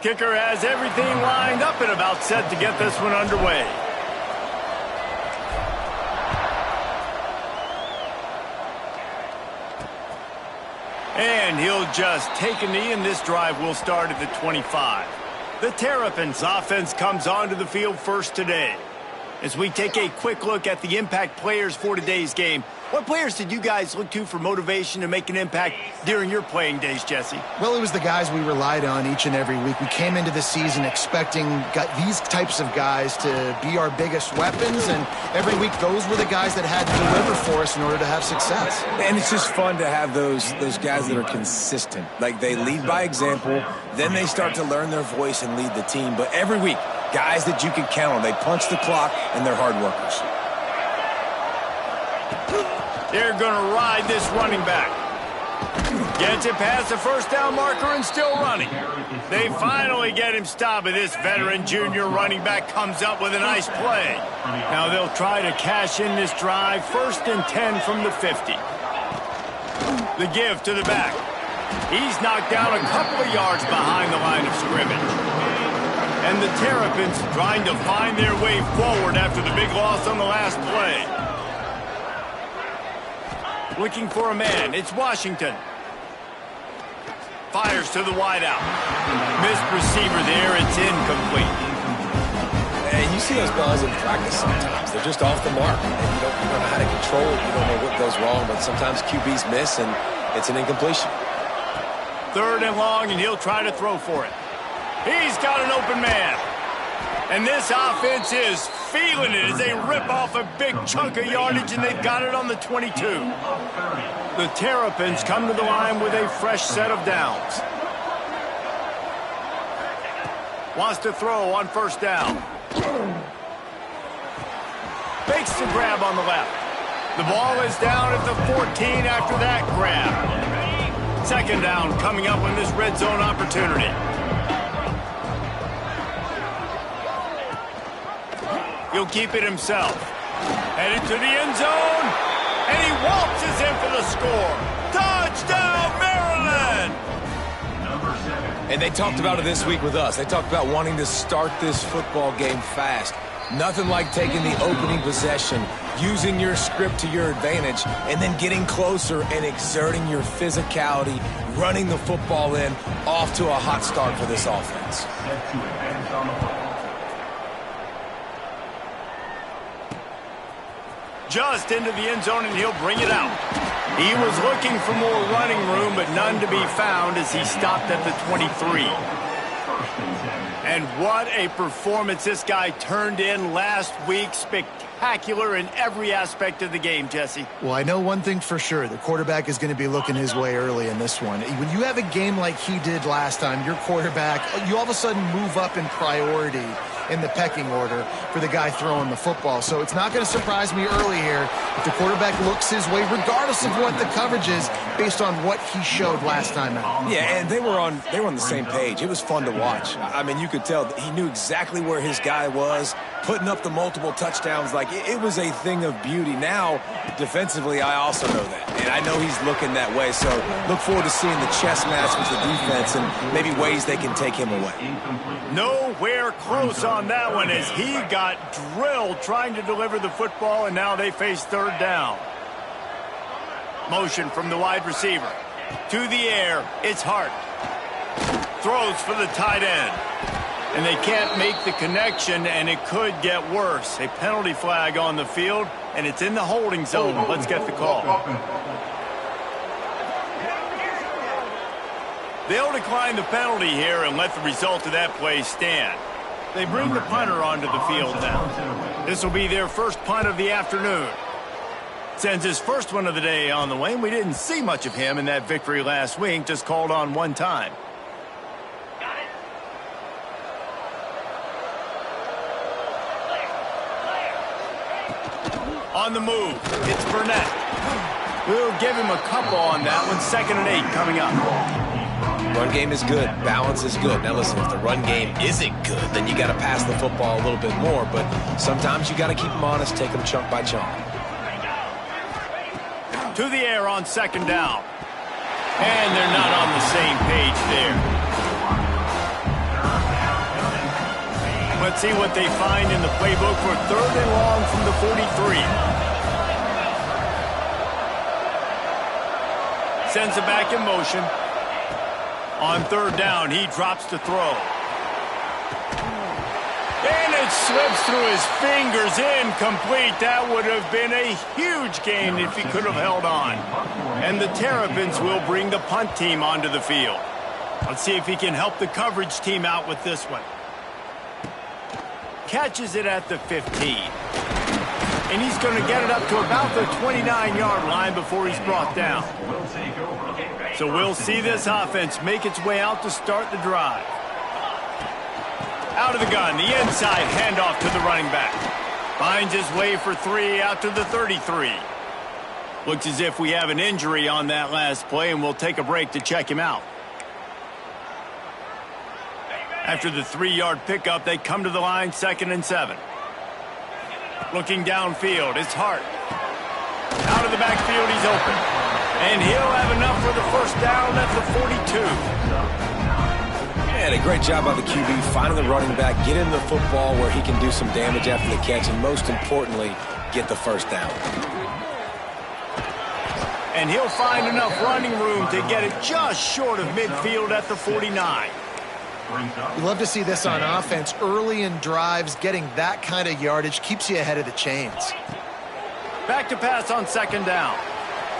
Kicker has everything lined up and about set to get this one underway. And he'll just take a knee, and this drive will start at the 25. The Terrapins offense comes onto the field first today. As we take a quick look at the impact players for today's game, what players did you guys look to for motivation to make an impact during your playing days, Jesse? Well, it was the guys we relied on each and every week. We came into the season expecting these types of guys to be our biggest weapons, and every week those were the guys that had to deliver for us in order to have success. And it's just fun to have those guys that are consistent. Like, they lead by example, then they start to learn their voice and lead the team. But every week, guys that you can count on. They punch the clock, and they're hard workers. They're going to ride this running back. Gets it past the first down marker and still running. They finally get him stopped, but this veteran junior running back comes up with a nice play. Now they'll try to cash in this drive. 1st and 10 from the 50. The give to the back. He's knocked down a couple of yards behind the line of scrimmage. And the Terrapins trying to find their way forward after the big loss on the last play. Looking for a man. It's Washington. Fires to the wideout. Missed receiver there. It's incomplete. And you see those balls in practice sometimes. They're just off the mark. And you don't know how to control it. You don't know what goes wrong. But sometimes QBs miss, and it's an incompletion. 3rd and long, and he'll try to throw for it. He's got an open man. And this offense is feeling it as they rip off a big chunk of yardage, and they've got it on the 22. The Terrapins come to the line with a fresh set of downs. Wants to throw on 1st down. Fakes the grab on the left. The ball is down at the 14 after that grab. 2nd down coming up on this red zone opportunity. He'll keep it himself. Headed to the end zone. And he waltzes in for the score. Touchdown, Maryland! And they talked about it this week with us. They talked about wanting to start this football game fast. Nothing like taking the opening possession, using your script to your advantage, and then getting closer and exerting your physicality, running the football in, off to a hot start for this offense. Just into the end zone, and he'll bring it out. He was looking for more running room, but none to be found as he stopped at the 23. And what a performance this guy turned in last week. Spectacular in every aspect of the game, Jesse. Well, I know one thing for sure. The quarterback is going to be looking his way early in this one. When you have a game like he did last time, your quarterback, you all of a sudden move up in priority in the pecking order for the guy throwing the football. So it's not going to surprise me early here if the quarterback looks his way, regardless of what the coverage is, based on what he showed last time out. Yeah, and they were on the same page. It was fun to watch. I mean, you could tell that he knew exactly where his guy was, putting up the multiple touchdowns. Like, it was a thing of beauty. Now, defensively, I also know that. And I know he's looking that way. So look forward to seeing the chess match with the defense and maybe ways they can take him away. Nowhere close on that one as he got drilled trying to deliver the football, and now they face 3rd down. Motion from the wide receiver. To the air, it's Hart. Throws for the tight end. And they can't make the connection, and it could get worse. A penalty flag on the field, and it's in the holding zone. Let's get the call. They'll decline the penalty here and let the result of that play stand. They bring the punter onto the field now. This will be their first punt of the afternoon. Sends his first one of the day on the way. We didn't see much of him in that victory last week, just called on one time. On the move, it's Burnett. We'll give him a couple on that one. 2nd and 8 coming up. Run game is good. Balance is good. Now listen, if the run game isn't good, then you got to pass the football a little bit more. But sometimes you got to keep them honest, take them chunk by chunk. To the air on 2nd down. And they're not on the same page there. Let's see what they find in the playbook for 3rd and long from the 43. Sends it back in motion. On 3rd down, he drops to throw. And it slips through his fingers, incomplete. That would have been a huge gain if he could have held on. And the Terrapins will bring the punt team onto the field. Let's see if he can help the coverage team out with this one. Catches it at the 15. And he's going to get it up to about the 29-yard line before he's brought down. So we'll see this offense make its way out to start the drive. Out of the gun, the inside handoff to the running back. Finds his way for 3 out to the 33. Looks as if we have an injury on that last play, and we'll take a break to check him out. After the 3-yard pickup, they come to the line, 2nd and 7. Looking downfield, it's Hart. Out of the backfield, he's open. And he'll have enough for the first down at the 42. And a great job by the QB finding the running back, getting the football where he can do some damage after the catch, and most importantly, get the first down. And he'll find enough running room to get it just short of midfield at the 49. You love to see this on offense. Early in drives, getting that kind of yardage keeps you ahead of the chains. Back to pass on 2nd down.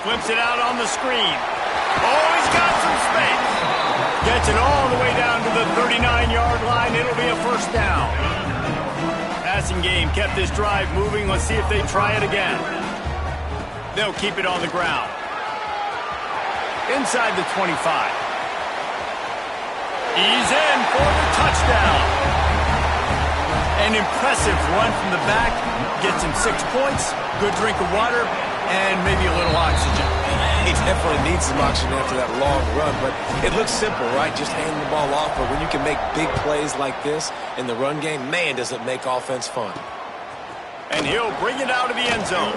Flips it out on the screen. Oh, he's got some space. Gets it all the way down to the 39-yard line. It'll be a first down. Passing game kept this drive moving. Let's see if they try it again. They'll keep it on the ground. Inside the 25. He's in for the touchdown. An impressive run from the back. Gets him 6 points, good drink of water, and maybe a little oxygen. He definitely needs some oxygen after that long run, but it looks simple, right? Just hand the ball off, but when you can make big plays like this in the run game, man, does it make offense fun. And he'll bring it out of the end zone.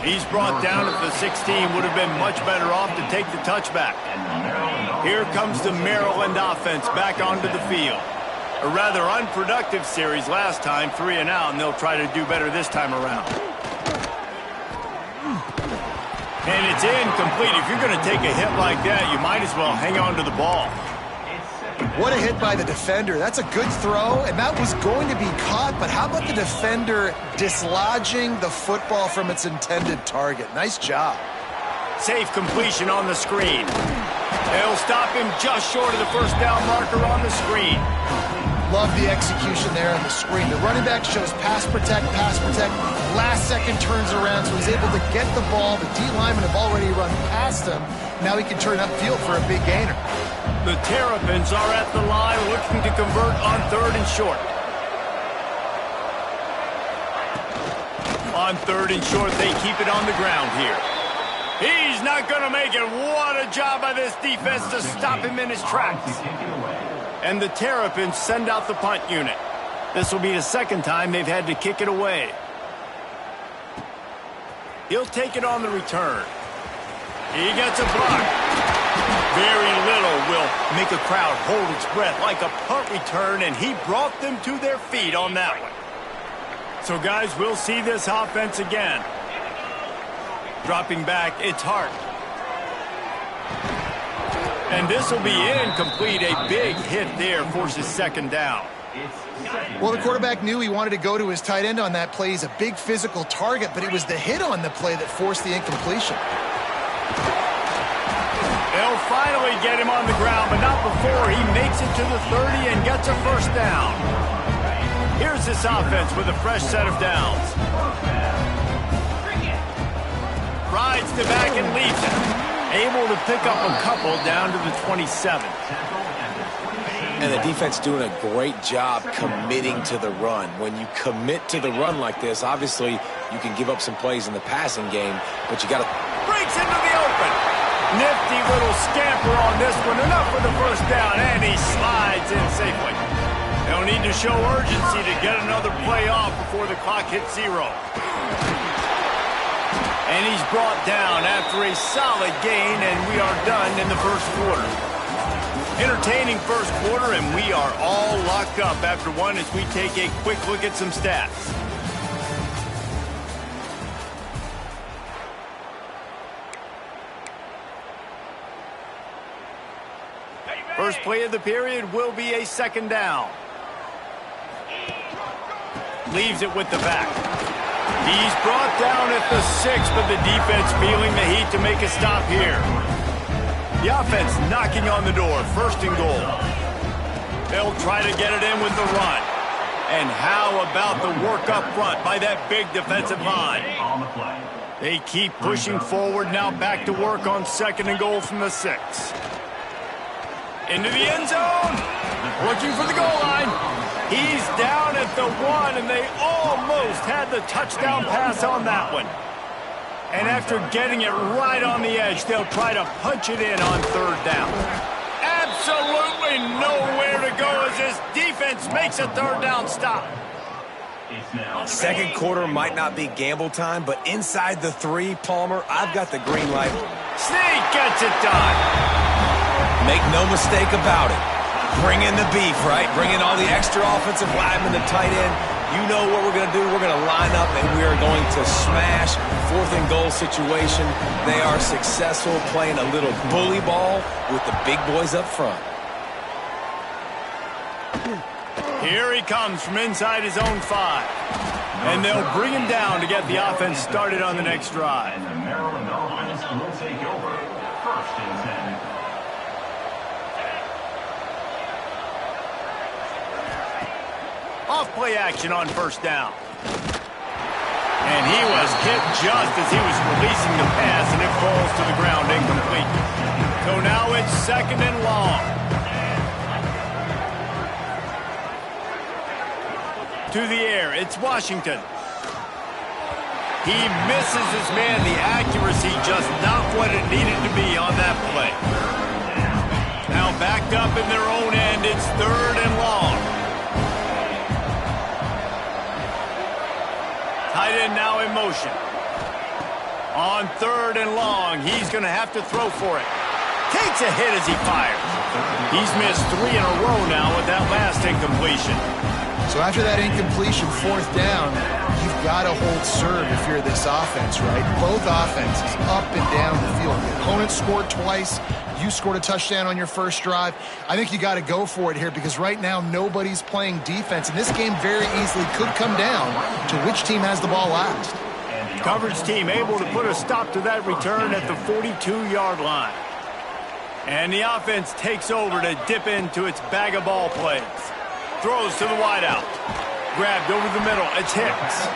He's brought down at the 16, would have been much better off to take the touchback. Here comes the Maryland offense back onto the field. A rather unproductive series last time, 3 and out, and they'll try to do better this time around. And it's incomplete. If you're going to take a hit like that, you might as well hang on to the ball. What a hit by the defender. That's a good throw, and that was going to be caught, but how about the defender dislodging the football from its intended target? Nice job. Safe completion on the screen. They'll stop him just short of the first down marker on the screen. Love the execution there on the screen. The running back shows pass protect. Last second turns around, so he's able to get the ball. The D linemen have already run past him. Now he can turn upfield for a big gainer. The Terrapins are at the line looking to convert on 3rd and short. On 3rd and short, they keep it on the ground here. He's not going to make it. What a job by this defense to stop him in his tracks. And the Terrapins send out the punt unit. This will be the 2nd time they've had to kick it away. He'll take it on the return. He gets a block. Very little will make a crowd hold its breath like a punt return, and he brought them to their feet on that one. So, guys, we'll see this offense again. Dropping back, it's Hart. And this will be incomplete. A big hit there forces 2nd down. Well, the quarterback knew he wanted to go to his tight end on that play. He's a big physical target, but it was the hit on the play that forced the incompletion. They'll finally get him on the ground, but not before he makes it to the 30 and gets a first down. Here's this offense with a fresh set of downs. Rides the back and leaves it. Able to pick up a couple down to the 27. And the defense doing a great job committing to the run. When you commit to the run like this, obviously you can give up some plays in the passing game, but you got to... Breaks into the open. Nifty little scamper on this one. Enough for the first down, and he slides in safely. They'll need to show urgency to get another play off before the clock hits 0. And he's brought down after a solid gain, and we are done in the first quarter. Entertaining first quarter, and we are all locked up after one as we take a quick look at some stats. First play of the period will be a second down. Leaves it with the back. He's brought down at the 6, but the defense feeling the heat to make a stop here. The offense knocking on the door, first and goal. They'll try to get it in with the run. And how about the work up front by that big defensive line? They keep pushing forward, now back to work on second and goal from the 6. Into the end zone, looking for the goal line. He's down at the 1, and they almost had the touchdown pass on that one. And after getting it right on the edge, they'll try to punch it in on third down. Absolutely nowhere to go as this defense makes a third down stop. Second quarter might not be gamble time, but inside the 3, Palmer, I've got the green light. Sneak gets it done. Make no mistake about it. Bring in the beef, right? Bring in all the extra offensive linemen, the tight end. You know what we're going to do. We're going to line up, and we are going to smash fourth and goal situation. They are successful playing a little bully ball with the big boys up front. Here he comes from inside his own 5. And they'll bring him down to get the offense started on the next drive. And the Maryland offense will take over. First and 10. Off-play action on first down. And he was hit just as he was releasing the pass, and it falls to the ground incomplete. So now it's second and long. To the air, it's Washington. He misses his man. The accuracy just not what it needed to be on that play. Now backed up in their own end, it's third and long. Tight end now in motion. On third and long, he's going to have to throw for it. Takes a hit as he fires. He's missed 3 in a row now with that last incompletion. So after that incompletion, fourth down, you've got to hold serve if you're this offense, right? Both offenses up and down the field. The opponent scored twice. You scored a touchdown on your first drive. I think you got to go for it here because right now nobody's playing defense, and this game very easily could come down to which team has the ball last. Coverage team able to put a stop to that return at the 42-yard line. And the offense takes over to dip into its bag of ball plays. Throws to the wideout. Grabbed over the middle. It's Hicks.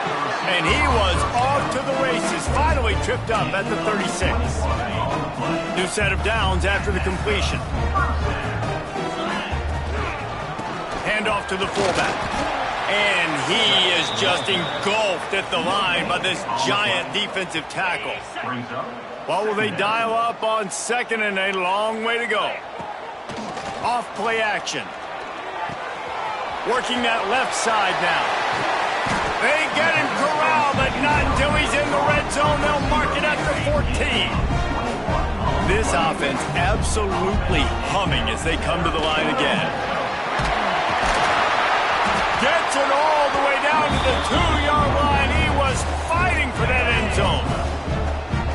And he was off to the races. Finally tripped up at the 36. New set of downs after the completion. Handoff to the fullback. And he is just engulfed at the line by this giant defensive tackle. Well, will they dial up on second and a long way to go? Off play action. Working that left side now. They get him corralled, but not until he's in the red zone. They'll mark it at the 14. This offense absolutely humming as they come to the line again. Gets it all the way down to the 2-yard line. He was fighting for that end zone.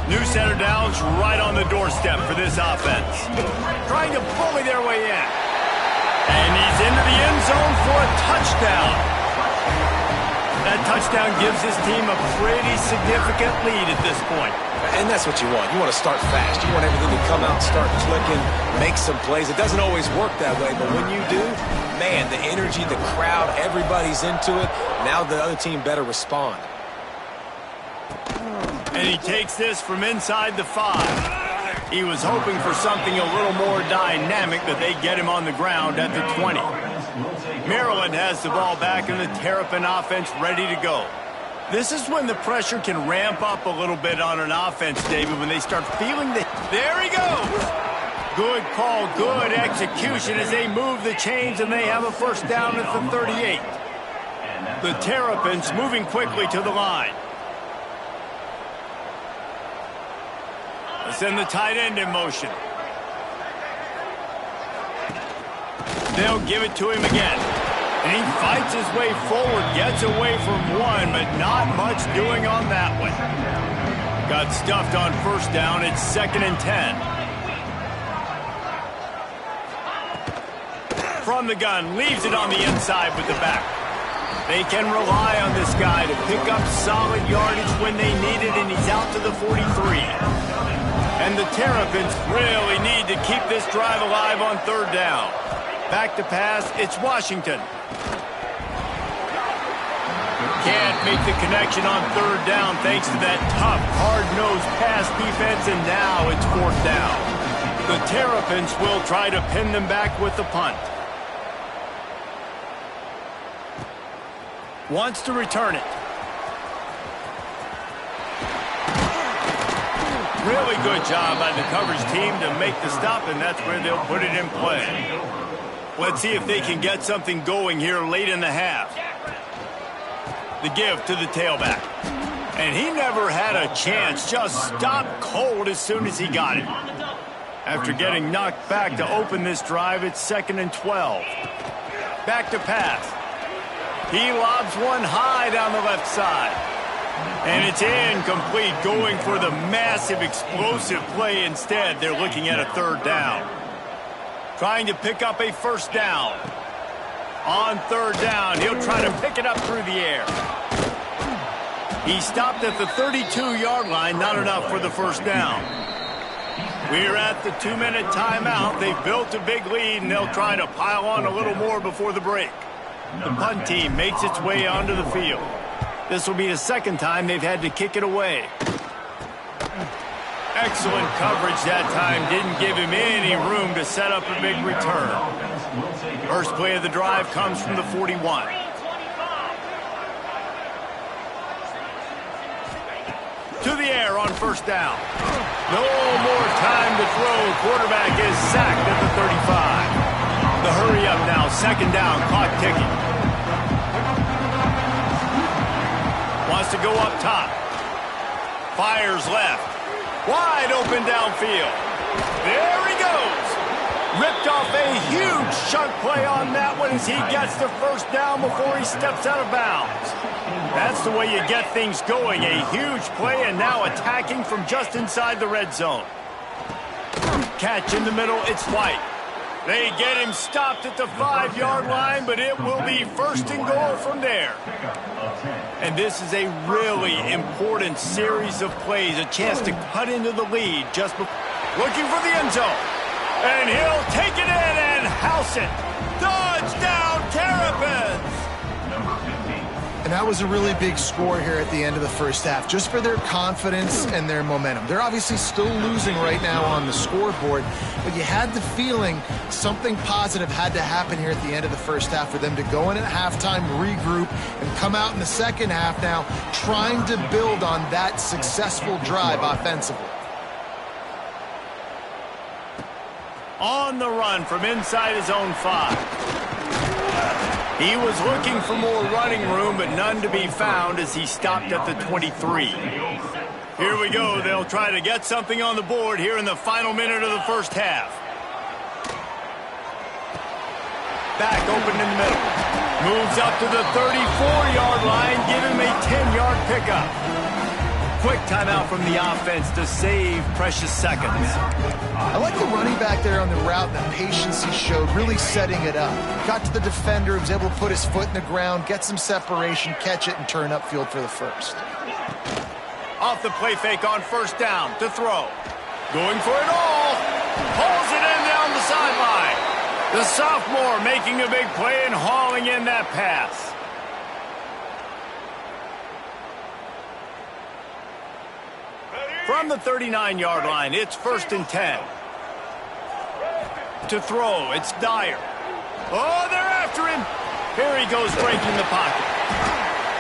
New center downs right on the doorstep for this offense. Trying to bully their way in. And he's into the end zone for a touchdown. That touchdown gives his team a pretty significant lead at this point. And that's what you want. You want to start fast. You want everything to come out, start clicking, make some plays. It doesn't always work that way, but when you do, man, the energy, the crowd, everybody's into it. Now the other team better respond. And he takes this from inside the 5. He was hoping for something a little more dynamic, but they get him on the ground at the 20. Maryland has the ball back and the Terrapin offense ready to go. This is when the pressure can ramp up a little bit on an offense, David, when they start feeling the... There he goes! Good call, good execution as they move the chains and they have a first down at the 38. The Terrapins moving quickly to the line. Send the tight end in motion. They'll give it to him again. And he fights his way forward, gets away from one, but not much doing on that one. Got stuffed on first down. It's 2nd and 10. From the gun, leaves it on the inside with the back. They can rely on this guy to pick up solid yardage when they need it, and he's out to the 43. And the Terrapins really need to keep this drive alive on 3rd down. Back to pass, it's Washington. Can't make the connection on 3rd down thanks to that tough, hard-nosed pass defense, and now it's 4th down. The Terrapins will try to pin them back with the punt. Wants to return it. Really good job by the coverage team to make the stop, and that's where they'll put it in play. Let's see if they can get something going here late in the half. The give to the tailback. And he never had a chance, just stopped cold as soon as he got it. After getting knocked back to open this drive, it's 2nd and 12. Back to pass. He lobs one high down the left side. And it's incomplete, going for the massive, explosive play instead. They're looking at a 3rd down. Trying to pick up a 1st down. On 3rd down, he'll try to pick it up through the air. He stopped at the 32-yard line, not enough for the 1st down. We're at the 2-minute timeout. They've built a big lead, and they'll try to pile on a little more before the break. The punt team makes its way onto the field. This will be the 2nd time they've had to kick it away. Excellent coverage that time. Didn't give him any room to set up a big return. First play of the drive comes from the 41. To the air on 1st down. No more time to throw. Quarterback is sacked at the 35. The hurry up now. 2nd down. Clock ticking. Wants to go up top. Fires left. Wide open downfield. There he goes. Ripped off a huge chunk play on that one as he gets the 1st down before he steps out of bounds. That's the way you get things going. A huge play, and now attacking from just inside the red zone. Catch in the middle. It's White. They get him stopped at the 5-yard line, but it will be 1st and goal from there. And this is a really important series of plays, a chance to cut into the lead just before. Looking for the end zone. And he'll take it in and house it. Touchdown, Terrapins! And that was a really big score here at the end of the 1st half, just for their confidence and their momentum. They're obviously still losing right now on the scoreboard, but you had the feeling something positive had to happen here at the end of the 1st half for them to go in at halftime, regroup, and come out in the 2nd half now trying to build on that successful drive offensively. On the run from inside his own 5. He was looking for more running room, but none to be found as he stopped at the 23. Here we go. They'll try to get something on the board here in the final minute of the 1st half. Back open in the middle. Moves up to the 34-yard line. Give him a 10-yard pickup. Quick timeout from the offense to save precious seconds. I like the running back there on the route, the patience he showed, really setting it up. Got to the defender, was able to put his foot in the ground, get some separation, catch it, and turn upfield for the 1st. Off the play fake on 1st down to throw. Going for it all. Pulls it in down the sideline. The sophomore making a big play and hauling in that pass. From the 39-yard line, it's 1st and 10. To throw, it's Dyer. Oh, they're after him. Here he goes, breaking the pocket.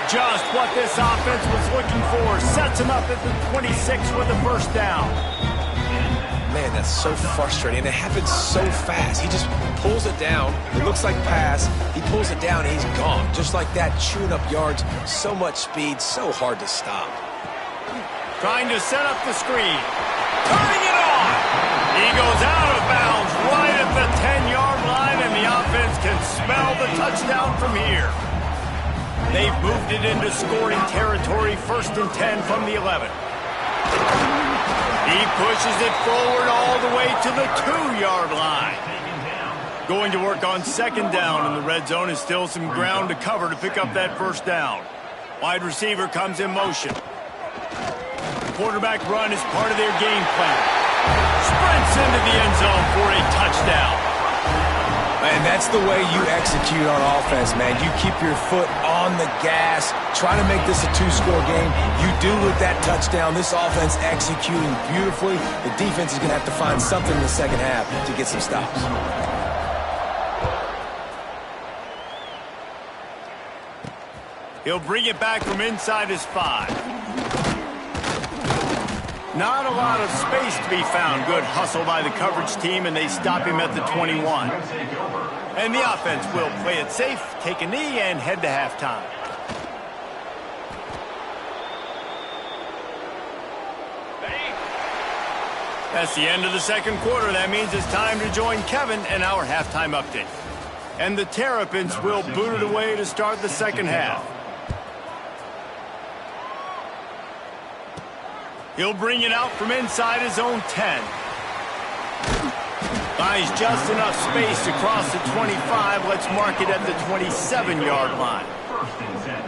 Just what this offense was looking for. Sets him up at the 26 with the 1st down. Man, that's so frustrating. It happens so fast. He just pulls it down. It looks like pass. He pulls it down, and he's gone. Just like that, chewing up yards. So much speed, so hard to stop. Trying to set up the screen. Turning it on. He goes out of bounds right at the 10-yard line, and the offense smell the touchdown from here. They've moved it into scoring territory, 1st and 10 from the 11. He pushes it forward all the way to the 2-yard line. Going to work on 2nd down in the red zone is still some ground to cover to pick up that 1st down. Wide receiver comes in motion. Quarterback run is part of their game plan. Sprints into the end zone for a touchdown. And that's the way you execute on offense, man. You keep your foot on the gas, try to make this a 2-score game. You do with that touchdown. This offense executing beautifully. The defense is going to have to find something in the second half to get some stops. He'll bring it back from inside his 5. Not a lot of space to be found. Good hustle by the coverage team, and they stop him at the 21. And the offense will play it safe, take a knee, and head to halftime. That's the end of the 2nd quarter. That means it's time to join Kevin in our halftime update. And the Terrapins will boot it away to start the 2nd half. He'll bring it out from inside his own 10. Finds just enough space to cross the 25. Let's mark it at the 27-yard line.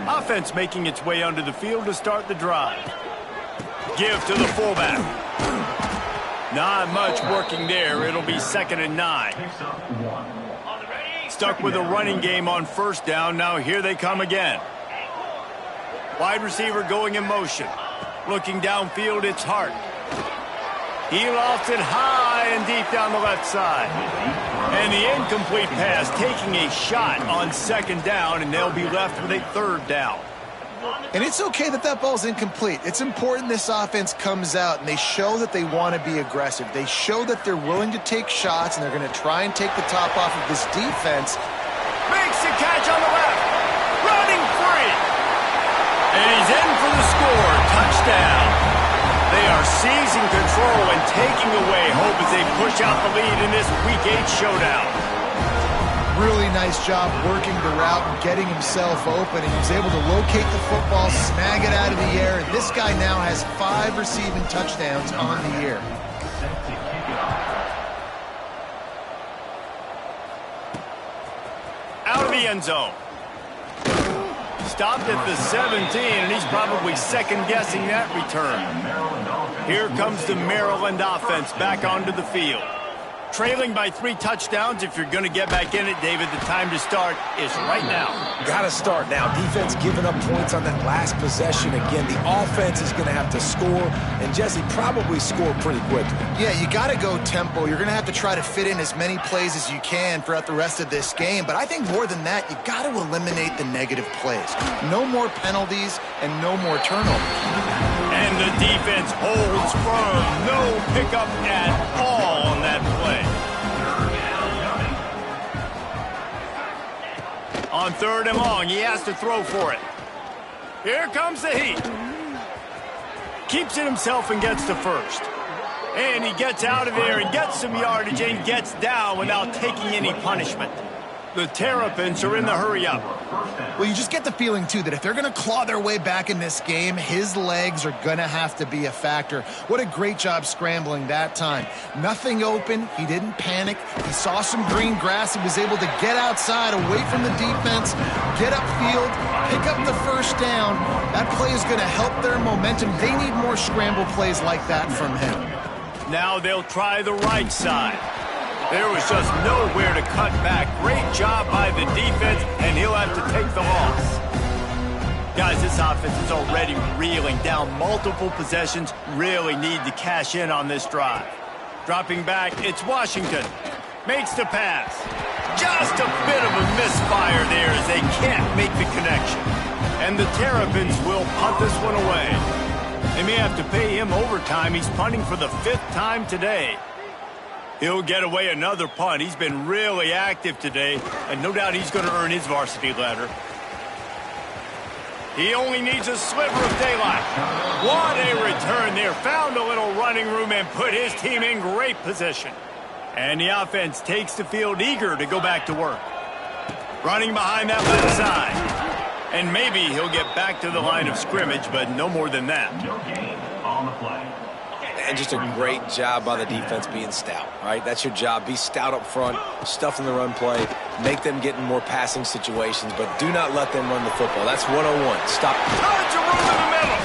Offense making its way onto the field to start the drive. Give to the fullback. Not much working there. It'll be 2nd and 9. Stuck with a running game on 1st down. Now here they come again. Wide receiver going in motion. Looking downfield, it's Hart. He lofts it high and deep down the left side. And the incomplete pass taking a shot on 2nd down, and they'll be left with a 3rd down. And it's okay that that ball's incomplete. It's important this offense comes out and they show that they want to be aggressive. They show that they're willing to take shots, and they're going to try and take the top off of this defense. Makes the catch on the left. Running free. And he's in for the score. Touchdown. They are seizing control and taking away hope as they push out the lead in this Week 8 showdown. Really nice job working the route and getting himself open. He was able to locate the football, snag it out of the air, and this guy now has 5 receiving touchdowns on the year. Out of the end zone. Stopped at the 17, and he's probably second-guessing that return. Here comes the Maryland offense back onto the field. Trailing by 3 touchdowns. If you're going to get back in it, David, the time to start is right now. Got to start now. Defense giving up points on that last possession. Again, the offense is going to have to score, and Jesse probably score pretty quickly. Yeah, you got to go tempo. You're going to have to try to fit in as many plays as you can throughout the rest of this game. But I think more than that, you got to eliminate the negative plays. No more penalties and no more turnovers. And the defense holds firm. No pickup at all on that play. On 3rd and long, he has to throw for it. Here comes the heat. Keeps it himself and gets to 1st. And he gets out of there and gets some yardage and gets down without taking any punishment. The Terrapins are in the hurry-up. Well, you just get the feeling, too, that if they're going to claw their way back in this game, his legs are going to have to be a factor. What a great job scrambling that time. Nothing open. He didn't panic. He saw some green grass. He was able to get outside, away from the defense, get upfield, pick up the 1st down. That play is going to help their momentum. They need more scramble plays like that from him. Now they'll try the right side. There was just nowhere to cut back. Great job by the defense, and he'll have to take the loss. Guys, this offense is already reeling down multiple possessions. Really need to cash in on this drive. Dropping back, it's Washington. Makes the pass. Just a bit of a misfire there as they can't make the connection. And the Terrapins will punt this one away. They may have to pay him overtime. He's punting for the 5th time today. He'll get away another punt. He's been really active today, and no doubt he's going to earn his varsity letter. He only needs a sliver of daylight. What a return there. Found a little running room and put his team in great position. And the offense takes the field eager to go back to work. Running behind that left side. And maybe he'll get back to the line of scrimmage, but no more than that. No gain on the play. And just a great job by the defense being stout, right? That's your job. Be stout up front, stuff in the run play, make them get in more passing situations, but do not let them run the football. That's 101. Stop. Tons of room in the middle.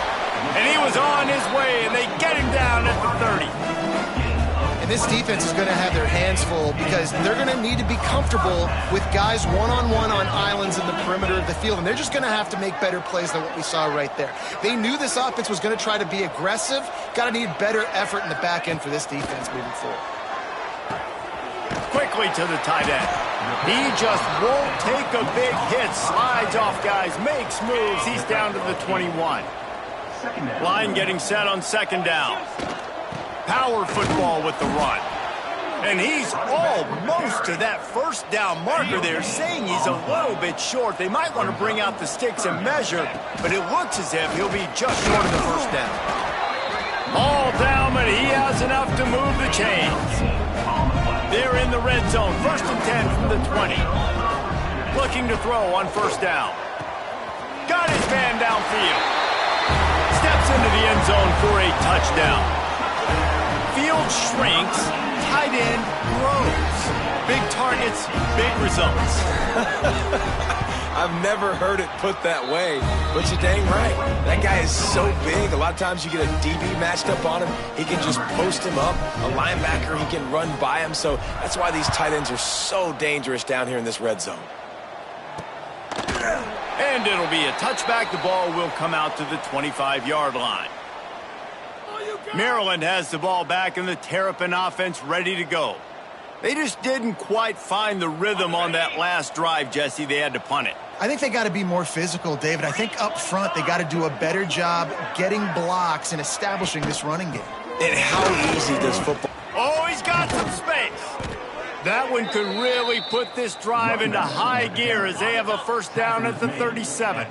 And he was on his way, and they get him down at the 30. And this defense is going to have their hands full because they're going to need to be comfortable with guys one-on-one on islands in the perimeter of the field. And they're just going to have to make better plays than what we saw right there. They knew this offense was going to try to be aggressive. Got to need better effort in the back end for this defense moving forward. Quickly to the tight end. He just won't take a big hit. Slides off guys, makes moves. He's down to the 21. Line getting set on second down. Power football with the run. And he's almost to that first down marker there, saying he's a little bit short. They might want to bring out the sticks and measure, but it looks as if he'll be just short of the first down. All down, but he has enough to move the chains. They're in the red zone. 1st and 10 from the 20. Looking to throw on first down. Got his man downfield. Steps into the end zone for a touchdown. Field shrinks, tight end grows. Big targets, big results. I've never heard it put that way, but you're dang right. That guy is so big. A lot of times you get a DB matched up on him. He can just post him up. A linebacker, he can run by him. So that's why these tight ends are so dangerous down here in this red zone. And it'll be a touchback. The ball will come out to the 25-yard line. Maryland has the ball back and the Terrapin offense ready to go. They just didn't quite find the rhythm on that last drive, Jesse. They had to punt it. I think they got to be more physical, David. I think up front they got to do a better job getting blocks and establishing this running game. And how easy does football... Oh, he's got some space. That one could really put this drive into high gear as they have a first down at the 37.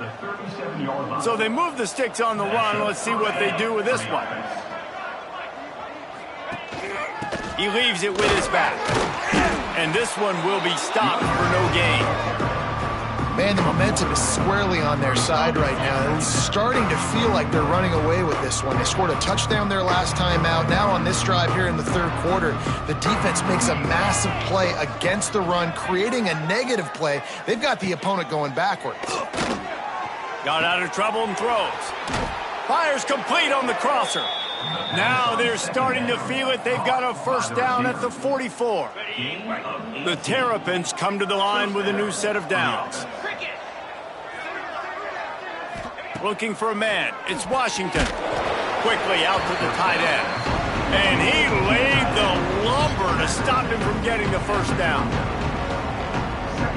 So they move the sticks on the run. Let's see what they do with this one. He leaves it with his back. And this one will be stopped for no gain. Man, the momentum is squarely on their side right now. It's starting to feel like they're running away with this one. They scored a touchdown their last time out. Now on this drive here in the third quarter, the defense makes a massive play against the run, creating a negative play. They've got the opponent going backwards. Got out of trouble and throws. Fires complete on the crosser. Now they're starting to feel it. They've got a first down at the 44. The Terrapins come to the line with a new set of downs. Looking for a man. It's Washington. Quickly out to the tight end. And he laid the lumber to stop him from getting the first down.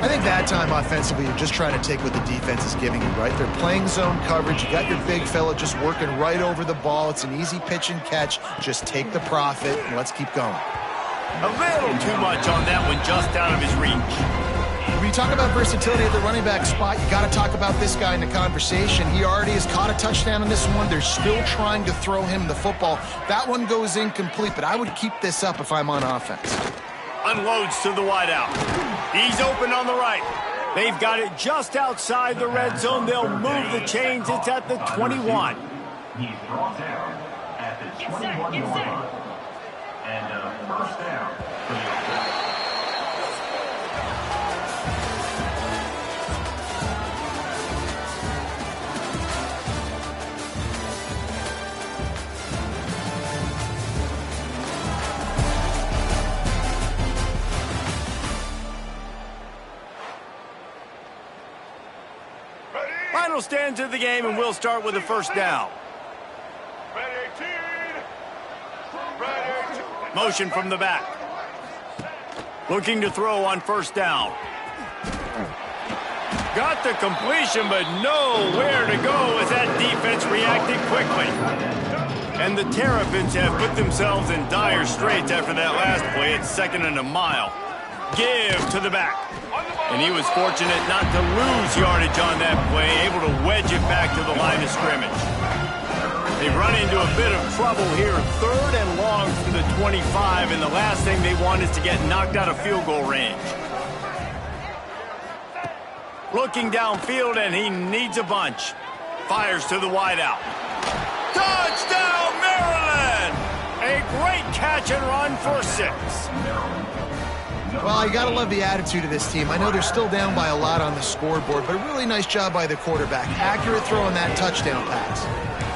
I think that time offensively, you're just trying to take what the defense is giving you, right? They're playing zone coverage. You got your big fella just working right over the ball. It's an easy pitch and catch. Just take the profit and let's keep going. A little too much on that one, just out of his reach. When you talk about versatility at the running back spot, you got to talk about this guy in the conversation. He already has caught a touchdown in this one. They're still trying to throw him the football. That one goes incomplete, but I would keep this up if I'm on offense. Unloads to the wideout. He's open on the right. They've got it just outside the red zone. They'll move the chains. It's at the 21. He's brought down at the 21-yard line. And first down for the offense. Final stands of the game, and we'll start with the first down. Motion from the back. Looking to throw on first down. Got the completion, but nowhere to go as that defense reacted quickly. And the Terrapins have put themselves in dire straits after that last play. It's 2nd and a mile. Give to the back. And he was fortunate not to lose yardage on that play, able to wedge it back to the line of scrimmage. They've run into a bit of trouble here, 3rd and long for the 25, and the last thing they want is to get knocked out of field goal range. Looking downfield, and he needs a bunch. Fires to the wideout. Touchdown, Maryland! A great catch and run for 6. Well, you got to love the attitude of this team. I know they're still down by a lot on the scoreboard, but a really nice job by the quarterback. Accurate throw on that touchdown pass.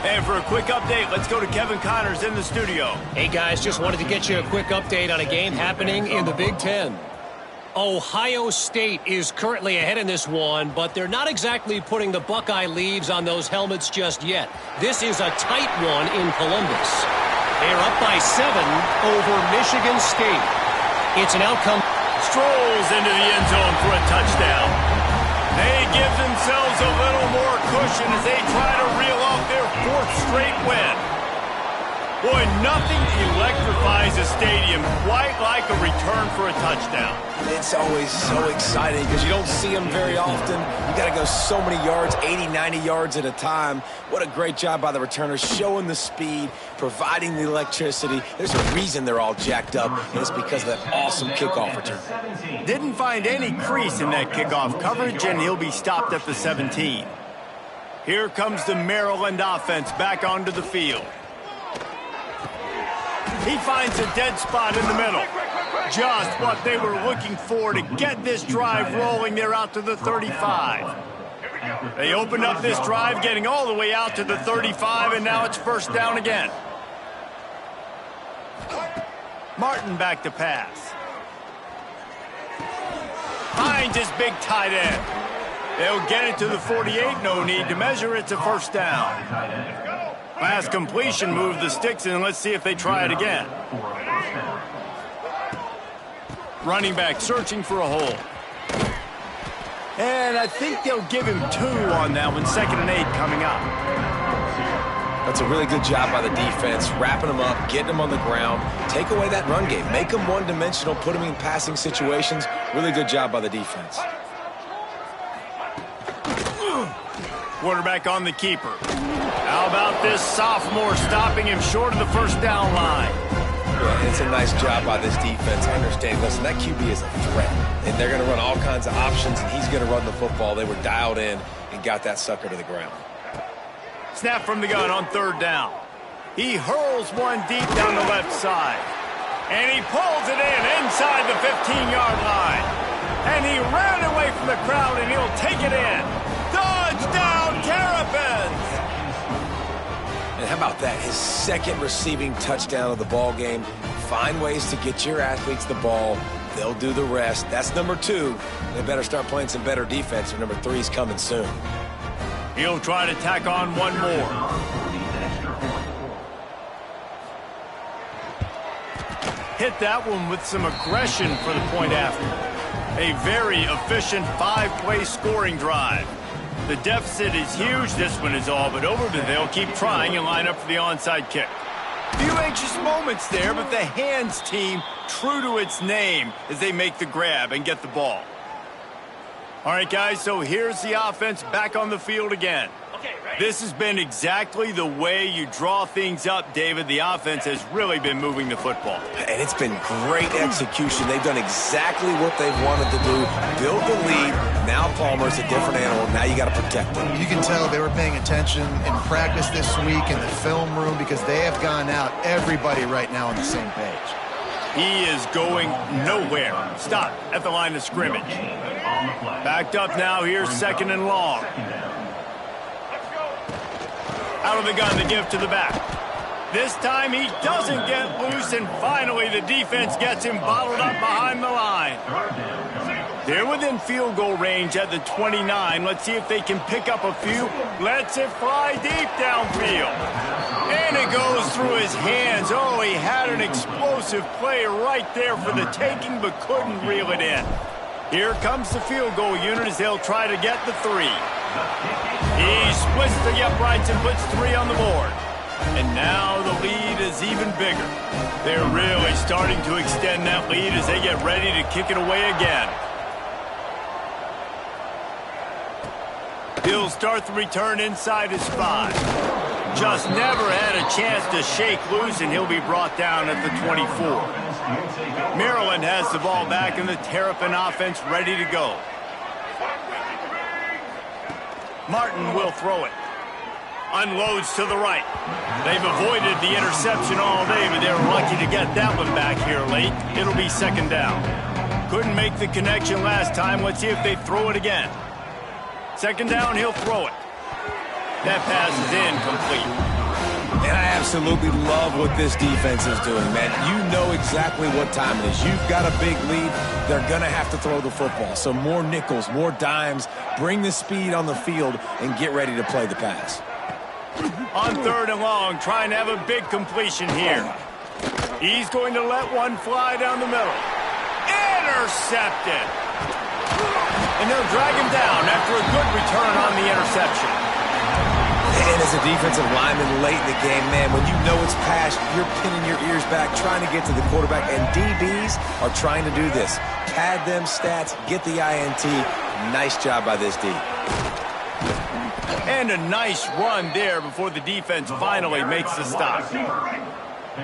And for a quick update, let's go to Kevin Connors in the studio. Hey, guys, just wanted to get you a quick update on a game happening in the Big Ten. Ohio State is currently ahead in this one, but they're not exactly putting the Buckeye leaves on those helmets just yet. This is a tight one in Columbus. They're up by 7 over Michigan State. It's an outcome. Strolls into the end zone for a touchdown. They give themselves a little more cushion as they try to reel off their 4th straight win. Boy, nothing electrifies a stadium quite like a return for a touchdown. It's always so exciting because you don't see them very often. You got to go so many yards, 80, 90 yards at a time. What a great job by the returners, showing the speed, providing the electricity. There's a reason they're all jacked up, and it's because of that awesome kickoff return. Didn't find any crease in that kickoff coverage, and he'll be stopped at the 17. Here comes the Maryland offense back onto the field. He finds a dead spot in the middle. Just what they were looking for to get this drive rolling. They're out to the 35. They opened up this drive, getting all the way out to the 35, and now it's first down again. Martin back to pass. Finds his big tight end. They'll get it to the 48. No need to measure. It's a first down. Pass completion, move the sticks, and let's see if they try it again. Running back searching for a hole. And I think they'll give him 2 on that one. 2nd and 8 coming up. That's a really good job by the defense, wrapping them up, getting them on the ground. Take away that run game. Make them one-dimensional, put them in passing situations. Really good job by the defense. Quarterback on the keeper. How about this sophomore stopping him short of the first down line? Yeah, it's a nice job by this defense. I understand. Listen, that QB is a threat, and they're going to run all kinds of options, and he's going to run the football. They were dialed in and got that sucker to the ground. Snap from the gun on 3rd down. He hurls one deep down the left side. And he pulls it in inside the 15-yard line. And he ran away from the crowd, and he'll take it in. Touchdown, Terrapins! And how about that? His 2nd receiving touchdown of the ball game. Find ways to get your athletes the ball. They'll do the rest. That's number 2. They better start playing some better defense, or number 3 is coming soon. He'll try to tack on one more. Hit that one with some aggression for the point after. A very efficient 5-play scoring drive. The deficit is huge. This one is all but over, but they'll keep trying and line up for the onside kick. Few anxious moments there, but the hands team true to its name as they make the grab and get the ball. All right, guys, so here's the offense back on the field again. This has been exactly the way you draw things up, David. The offense has really been moving the football. And it's been great execution. They've done exactly what they've wanted to do. Build the lead. Now Palmer's a different animal. Now you got to protect him. You can tell they were paying attention in practice this week in the film room because they have gone out, everybody right now on the same page. He is going nowhere. Stop at the line of scrimmage. Backed up now. Here's 2nd and long. Out of the gun to give to the back. This time he doesn't get loose, and finally the defense gets him bottled up behind the line. They're within field goal range at the 29. Let's see if they can pick up a few. Lets it fly deep downfield. And it goes through his hands. Oh, he had an explosive play right there for the taking, but couldn't reel it in. Here comes the field goal unit as they'll try to get the 3. He splits the uprights and puts 3 on the board. And now the lead is even bigger. They're really starting to extend that lead as they get ready to kick it away again. He'll start the return inside his 5. Just never had a chance to shake loose, and he'll be brought down at the 24. Maryland has the ball back, and the Terrapin offense ready to go. Martin will throw it. Unloads to the right. They've avoided the interception all day, but they were lucky to get that one back here late. It'll be second down. Couldn't make the connection last time. Let's see if they throw it again. Second down, he'll throw it. That pass is incomplete. And I absolutely love what this defense is doing, man. You know exactly what time it is. You've got a big lead. They're going to have to throw the football. So more nickels, more dimes. Bring the speed on the field and get ready to play the pass. On third and long, trying to have a big completion here. He's going to let one fly down the middle. Intercepted. And they'll drag him down after a good return on the interception. And as a defensive lineman late in the game, man, when you know it's pass, you're pinning your ears back, trying to get to the quarterback. And DBs are trying to do this. Pad them stats, get the INT. Nice job by this D. And a nice run there before the defense finally makes the stop.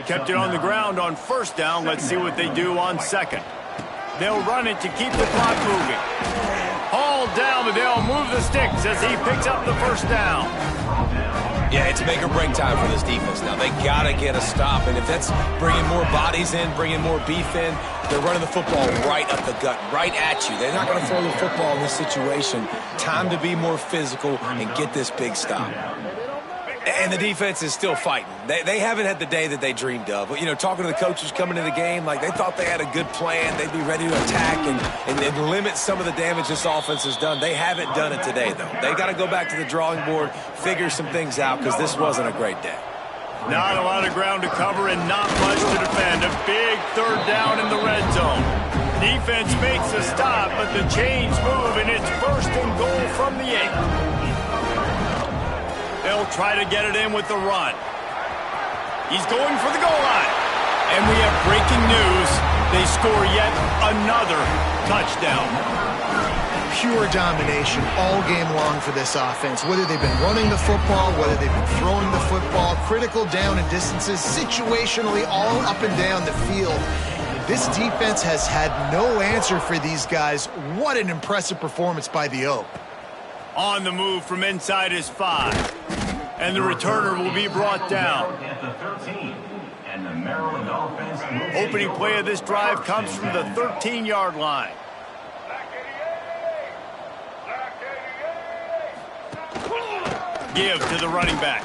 Kept it on the ground on first down. Let's see what they do on second. They'll run it to keep the clock moving. Hauled down, but they'll move the sticks as he picks up the first down. Yeah, it's make or break time for this defense now. They got to get a stop, and if that's bringing more bodies in, bringing more beef in, they're running the football right up the gut, right at you. They're not going to throw the football in this situation. Time to be more physical and get this big stop. And the defense is still fighting. They haven't had the day that they dreamed of. You know, talking to the coaches coming into the game, like they thought they had a good plan. They'd be ready to attack and limit some of the damage this offense has done. They haven't done it today, though. They got to go back to the drawing board, figure some things out, because this wasn't a great day. Not a lot of ground to cover and not much to defend. A big third down in the red zone. Defense makes a stop, but the chains move, and it's first and goal from the 8. They'll try to get it in with the run. He's going for the goal line. And we have breaking news. They score yet another touchdown. Pure domination all game long for this offense. Whether they've been running the football, whether they've been throwing the football, critical down and distances, situationally all up and down the field. This defense has had no answer for these guys. What an impressive performance by the Oak. On the move from inside his 5. And the returner will be brought down. Opening play of this drive comes from the 13-yard line. Give to the running back.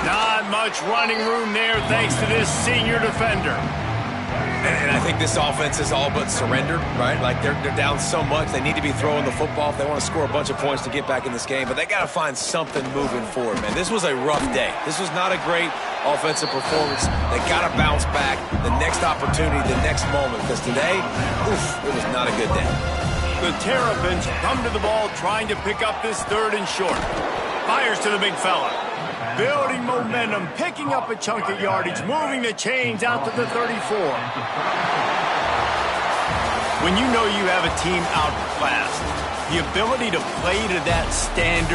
Not much running room there thanks to this senior defender. And I think this offense is all but surrendered, right? Like they're down so much, they need to be throwing the football if they want to score a bunch of points to get back in this game. But they got to find something moving forward, man. This was a rough day. This was not a great offensive performance. They got to bounce back the next opportunity, the next moment. Because today, it was not a good day. The Terrapins come to the ball trying to pick up this third and short. Fires to the big fella. Building momentum, picking up a chunk of yardage, moving the chains out to the 34. When you know you have a team outclassed, the ability to play to that standard